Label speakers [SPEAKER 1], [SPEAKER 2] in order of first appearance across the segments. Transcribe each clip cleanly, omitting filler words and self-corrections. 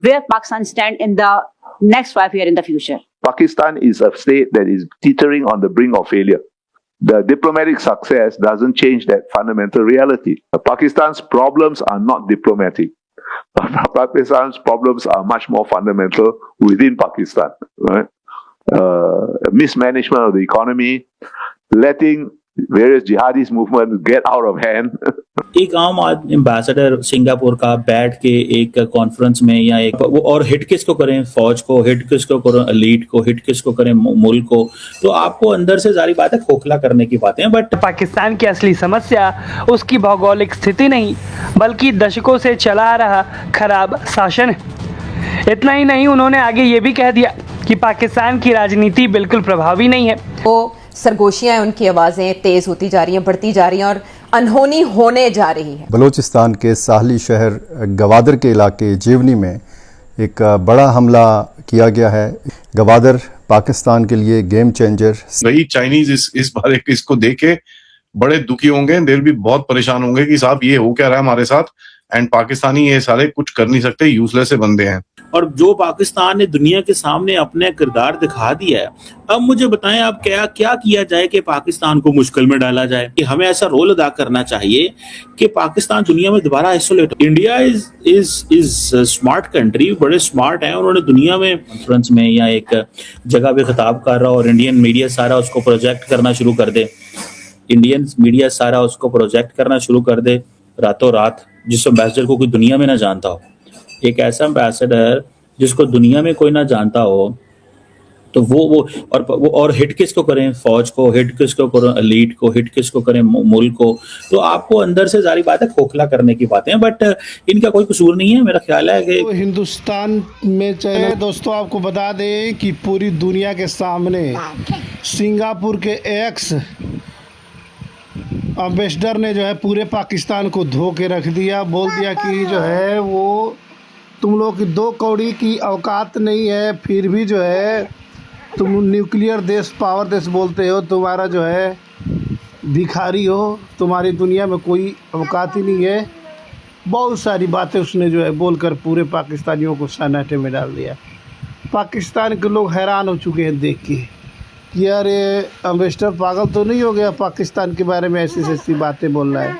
[SPEAKER 1] where Pakistan stand in the next 5 years in the future.
[SPEAKER 2] Pakistan is a state that is teetering on the brink of failure. The diplomatic success doesn't change that fundamental reality. Pakistan's problems are not diplomatic. Pakistan's problems are much more fundamental within Pakistan. Right? Mismanagement of the economy, letting various jihadist movements get out of hand.
[SPEAKER 3] एक आम ambassador Singapore का बैठ के एक conference में या एक और हिट किसको करें, फौज को हिट किसको करें, एलीट को हिट किसको करें, मुल्क को, तो आपको अंदर से जारी बात है खोखला करने की बातें हैं। बट
[SPEAKER 4] पाकिस्तान की असली समस्या उसकी भौगोलिक स्थिति नहीं बल्कि दशकों से चला आ रहा खराब शासन है। इतना ही नहीं, उन्होंने आगे ये भी कह दिया कि पाकिस्तान की राजनीति बिल्कुल प्रभावी नहीं है।
[SPEAKER 5] वो सरगोशियां, उनकी आवाज़ें तेज़ होती जा रही हैं, बढ़ती जा रही हैं और अनहोनी होने जा रही है।
[SPEAKER 6] बलूचिस्तान के साहली शहर गवादर के इलाके जीवनी में एक बड़ा हमला किया गया है। गवादर पाकिस्तान के लिए गेम चेंजर।
[SPEAKER 7] वही चाइनीज इस बार इसको देखे बड़े दुखी होंगे, दिल भी बहुत परेशान होंगे कि साहब ये हो क्या रहा है हमारे साथ, एंड पाकिस्तानी ये सारे कुछ कर नहीं सकते, यूजलेस से बंदे हैं।
[SPEAKER 3] और जो पाकिस्तान ने दुनिया के सामने अपने किरदार दिखा दिया है, अब मुझे बताएं आप क्या किया जाए कि पाकिस्तान को मुश्किल में डाला जाए। कि हमें ऐसा रोल अदा करना चाहिए कि पाकिस्तान दुनिया में दोबारा isolate. India is smart country, बड़े स्मार्ट है। उन्होंने दुनिया में कॉन्फ्रेंस में या एक जगह पे खिताब कर रहा और इंडियन मीडिया सारा उसको प्रोजेक्ट करना शुरू कर दे, इंडियन मीडिया सारा उसको प्रोजेक्ट करना शुरू कर दे रातों रात, जिस एम्बेसडर को कोई दुनिया में ना जानता हो। एक ऐसा एम्बेसडर जिसको दुनिया में कोई ना जानता हो, तो वो और हिट किसको करें, फौज को हिट किसको करें, एलीट को हिट किसको करें, मुल्क को, तो आपको अंदर से जारी बात है खोखला करने की बातें हैं। बट इनका कोई कसूर नहीं है। मेरा ख्याल है कि
[SPEAKER 8] तो हिंदुस्तान में चले दोस्तों, आपको बता दें कि पूरी दुनिया के सामने सिंगापुर के एक्स एम्बेसडर ने जो है पूरे पाकिस्तान को धो के रख दिया। बोल दिया कि जो है वो तुम लोग की 2 कौड़ी की औकात नहीं है, फिर भी जो है तुम न्यूक्लियर देश, पावर देश बोलते हो, तुम्हारा जो है भिखारी हो, तुम्हारी दुनिया में कोई औकात ही नहीं है। बहुत सारी बातें उसने जो है बोलकर पूरे पाकिस्तानियों को सन्नाटे में डाल दिया। पाकिस्तान के लोग हैरान हो चुके हैं देख के कि यार ये एम्बेसडर पागल तो नहीं हो गया, पाकिस्तान के बारे में ऐसी ऐसी बातें बोल रहा है।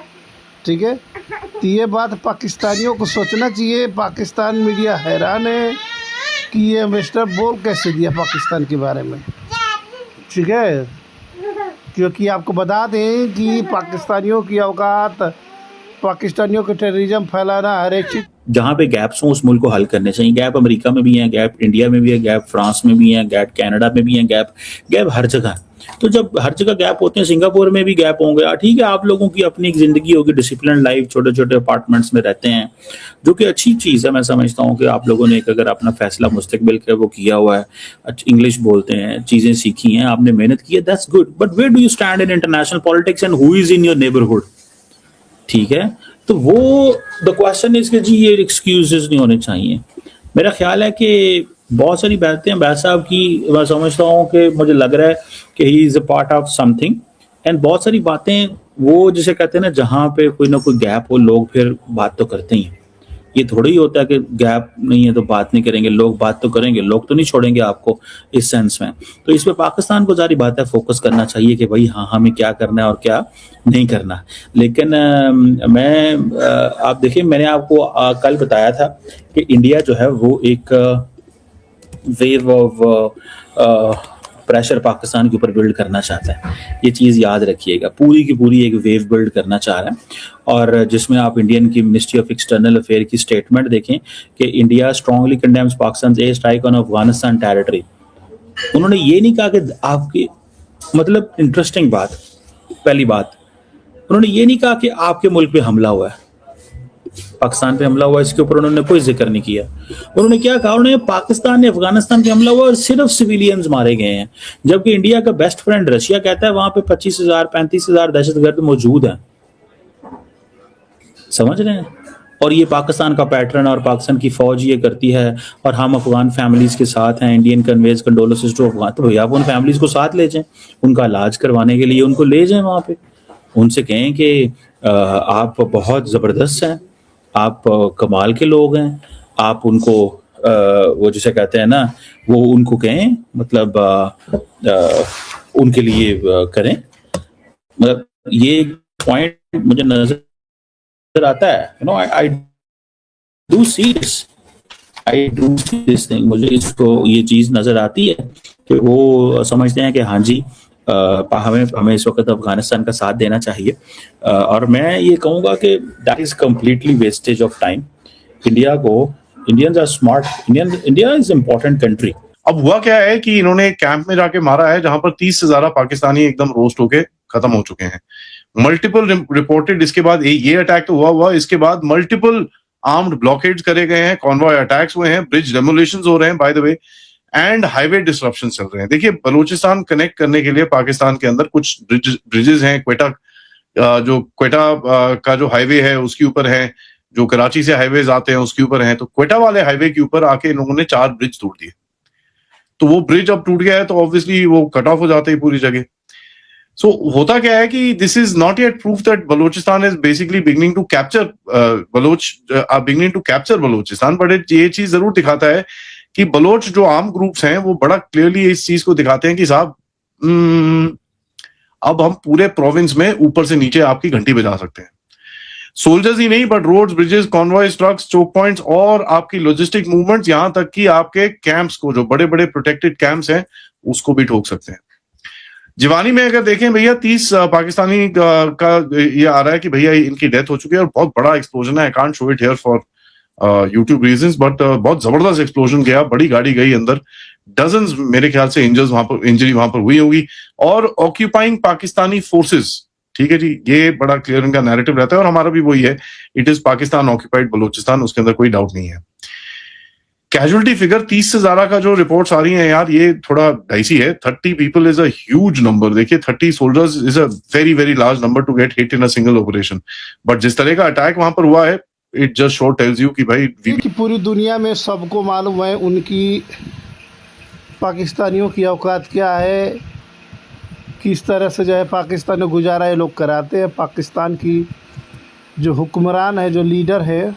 [SPEAKER 8] ठीक है, तो ये बात पाकिस्तानियों को सोचना चाहिए। पाकिस्तान मीडिया हैरान है कि ये एम्बेसडर बोल कैसे दिया पाकिस्तान के बारे में। ठीक है, क्योंकि आपको बता दें कि पाकिस्तानियों की औकात, पाकिस्तानियों को टेररिज्म फैलाना, हर एक चीज़
[SPEAKER 3] जहाँ पे गैप्स हों उस मुल्क को हल करने चाहिए। गैप अमेरिका में भी है, गैप इंडिया में भी है, गैप फ्रांस में भी है, गैप कनाडा में भी है, गैप हर जगह। तो जब हर जगह गैप होते हैं, सिंगापुर में भी गैप होंगे। ठीक है, आप लोगों की अपनी एक जिंदगी होगी, डिसिप्लिन लाइफ, छोटे छोटे अपार्टमेंट्स में रहते हैं, जो कि अच्छी चीज़ है। मैं समझता हूँ कि आप लोगों ने अगर अपना फैसला मुस्तकबिल का वो किया हुआ है, इंग्लिश बोलते हैं, चीज़ें सीखी हैं, आपने मेहनत की है, that's good. But where do you stand in international politics and who is in your neighbourhood? ठीक है, तो वो द क्वेश्चन इज कि जी ये एक्सक्यूजेस नहीं होने चाहिए। मेरा ख्याल है कि बहुत सारी बातें हैं बैस साहब की, मैं समझता हूँ कि मुझे लग रहा है कि he is a part of something, and बहुत सारी बातें वो जिसे कहते हैं ना, जहाँ पे कोई ना कोई गैप हो लोग फिर बात तो करते ही हैं। ये थोड़ा ही होता है कि गैप नहीं है तो बात नहीं करेंगे, लोग बात तो करेंगे, लोग तो नहीं छोड़ेंगे आपको इस सेंस में। तो इस पे पाकिस्तान को सारी बात है फोकस करना चाहिए कि भाई हाँ हमें क्या करना है और क्या नहीं करना। लेकिन आप देखिए, मैंने आपको कल बताया था कि इंडिया जो है वो एक वेव ऑफ प्रेशर पाकिस्तान के ऊपर बिल्ड करना चाहता है। ये चीज़ याद रखिएगा, पूरी की पूरी एक वेव बिल्ड करना चाह रहा है। और जिसमें आप इंडियन की मिनिस्ट्री ऑफ एक्सटर्नल अफेयर की स्टेटमेंट देखें कि India strongly condemns Pakistan air strike on Afghanistan territory. उन्होंने ये नहीं कहा कि आपकी, मतलब इंटरेस्टिंग बात, पहली बात उन्होंने ये नहीं कहा कि आपके मुल्क पे हमला हुआ है, पाकिस्तान पे हमला हुआ, इसके ऊपर उन्होंने कोई जिक्र नहीं किया। उन्होंने क्या कहा, उन्होंने पाकिस्तान ने अफगानिस्तान पे हमला हुआ और सिर्फ सिविलियंस मारे गए हैं, जबकि इंडिया का बेस्ट फ्रेंड रशिया कहता है वहां पे 25,000-35,000 दहशतगर्द मौजूद हैं। समझ रहे हैं? और ये पाकिस्तान का पैटर्न और पाकिस्तान की फौज ये करती है और हम अफगान फैमिलीज के साथ हैं। Indian conveys condolences to Afghan. तो भैया आप उन फैमिलीज को साथ ले जाएं, उनका इलाज करवाने के लिए उनको ले जाएं वहां पे, उनसे कहें कि आप बहुत ज़बरदस्त हैं, आप कमाल के लोग हैं, आप उनको वो जिसे कहते हैं ना, वो उनको कहें, मतलब उनके लिए करें। मतलब ये पॉइंट मुझे नजर आता है, you know, I do see this thing, मुझे इसको ये चीज नजर आती है कि वो समझते हैं कि हाँ जी, हमें इस वक्त अफगानिस्तान का साथ देना चाहिए। और मैं ये कहूँगा कि that is completely wastage of time. Indians are smart, India is important country.
[SPEAKER 7] अब हुआ क्या है कि इन्होंने कैंप में जाके मारा है जहां पर 30 से ज्यादा पाकिस्तानी एकदम रोस्ट होके खत्म हो चुके हैं। मल्टीपल रिपोर्टेड, इसके बाद ये अटैक तो हुआ, इसके बाद मल्टीपल आर्म्ड ब्लॉकेड्स करे गए हैं, कॉन्वॉय अटैक्स हुए हैं, ब्रिज डेमोलिशंस हो रहे हैं by the way, and highway disruption चल रहे हैं। देखिए, बलूचिस्तान कनेक्ट करने के लिए पाकिस्तान के अंदर कुछ ब्रिजेस हैं, क्वेटा का जो हाईवे है उसके ऊपर है, जो कराची से हाईवेज आते हैं उसके ऊपर है। तो क्वेटा वाले हाईवे के ऊपर आके इन लोगों ने 4 ब्रिज तोड़ दिए। तो वो ब्रिज अब टूट गया है तो ऑब्वियसली वो कट ऑफ हो जाते हैं पूरी जगह। सो होता क्या है कि this is not yet proof that Balochistan is basically beginning to capture Balochistan, but ये चीज जरूर दिखाता है कि बलोच जो आर्म ग्रुप्स हैं वो बड़ा क्लियरली इस चीज को दिखाते हैं कि साहब अब हम पूरे प्रोविंस में ऊपर से नीचे आपकी घंटी बजा सकते हैं। सोल्जर्स ही नहीं, but roads, bridges, convoys, trucks, choke points और आपकी लॉजिस्टिक मूवमेंट्स, यहां तक कि आपके कैंप्स को, जो बड़े बड़े प्रोटेक्टेड कैंप्स हैं, उसको भी ठोक सकते हैं। जिवानी में अगर देखें भैया, 30 पाकिस्तानी का ये आ रहा है कि भैया इनकी डेथ हो चुकी है और बहुत बड़ा एक्सप्लोजन है। I can't show it here for YouTube reasons, but बहुत जबरदस्त एक्सप्लोजन गया, बड़ी गाड़ी गई अंदर, डजन्स मेरे ख्याल से इंजरी वहां पर हुई होगी। और ऑक्यूपाइंग पाकिस्तानी फोर्सेस, ठीक है जी, ये बड़ा क्लियर इनका नैरेटिव रहता है और हमारा भी वही है, it is Pakistan occupied Balochistan, उसके अंदर कोई डाउट नहीं है। कैजुअलिटी फिगर 30 से ज्यादा का जो रिपोर्ट्स आ रही हैं यार, ये थोड़ा डाइसी है। 30 people is a huge number. देखिए, 30 soldiers is a very very large number to get hit in a single operation. But जिस तरह का अटैक वहां पर हुआ है, it just show tells you कि भाई
[SPEAKER 8] कि पूरी दुनिया में सबको मालूम है उनकी, पाकिस्तानियों की औकात क्या है, किस तरह से जो है पाकिस्तान में गुजारा ये लोग कराते हैं। पाकिस्तान की जो हुक्मरान है, जो लीडर है,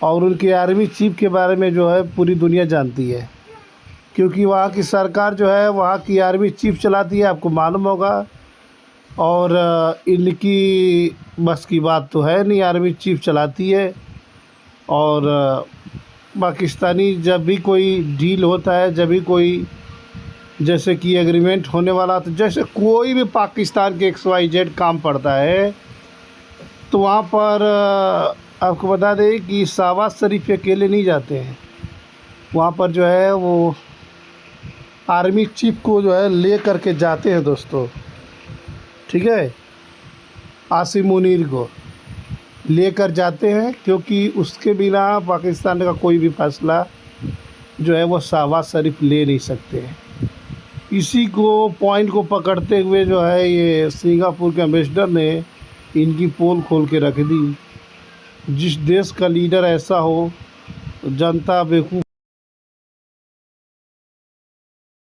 [SPEAKER 8] और उनके आर्मी चीफ के बारे में जो है पूरी दुनिया जानती है, क्योंकि वहाँ की सरकार जो है वहाँ की आर्मी चीफ चलाती है, आपको मालूम होगा। और इनकी बस की बात तो है नहीं, आर्मी चीफ चलाती है। और पाकिस्तानी जब भी कोई डील होता है, जब भी कोई जैसे कि एग्रीमेंट होने वाला, तो जैसे कोई भी पाकिस्तान के XYZ काम पड़ता है, तो वहाँ पर आपको बता दें कि शहबाज शरीफ अकेले नहीं जाते हैं। वहाँ पर जो है वो आर्मी चीफ को जो है ले करके जाते हैं दोस्तों, ठीक है। आसिम मुनीर को लेकर जाते हैं, क्योंकि उसके बिना पाकिस्तान का कोई भी फैसला जो है वो शहबाज शरीफ ले नहीं सकते हैं। इसी को पॉइंट को पकड़ते हुए जो है ये सिंगापुर के एम्बेसडर ने इनकी पोल खोल के रख दी। जिस देश का लीडर ऐसा हो, जनता बेवकूफ़